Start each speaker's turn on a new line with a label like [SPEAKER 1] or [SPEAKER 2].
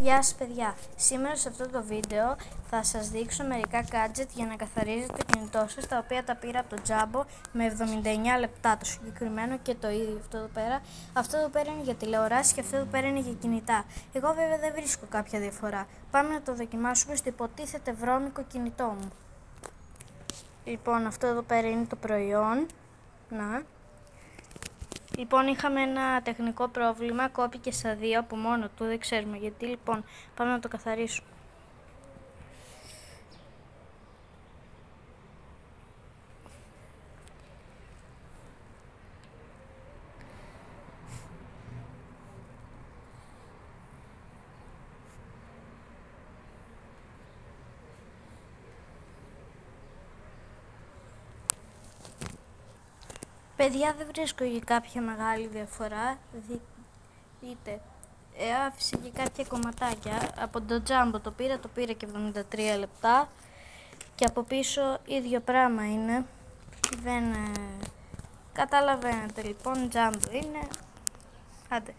[SPEAKER 1] Γεια σας παιδιά, σήμερα σε αυτό το βίντεο θα σας δείξω μερικά gadget για να καθαρίζετε το κινητό σας, τα οποία τα πήρα από το Jumbo με 79 λεπτά το συγκεκριμένο και το ίδιο αυτό εδώ πέρα. Αυτό εδώ πέρα είναι για τηλεοράσεις και αυτό εδώ πέρα είναι για κινητά. Εγώ βέβαια δεν βρίσκω κάποια διαφορά. Πάμε να το δοκιμάσουμε στο υποτίθεται βρώμικο κινητό μου. Λοιπόν, αυτό εδώ πέρα είναι το προϊόν. Λοιπόν, είχαμε ένα τεχνικό πρόβλημα, κόπηκε στα δύο από μόνο του, δεν ξέρουμε γιατί. Λοιπόν, πάμε να το καθαρίσουμε. Παιδιά, δεν βρίσκω για κάποια μεγάλη διαφορά. Δείτε, άφησε και κάποια κομματάκια. Από το Jumbo το πήρα και 73 λεπτά. Και από πίσω ίδιο πράγμα είναι. Δεν καταλαβαίνετε λοιπόν, Jumbo είναι. Άντε.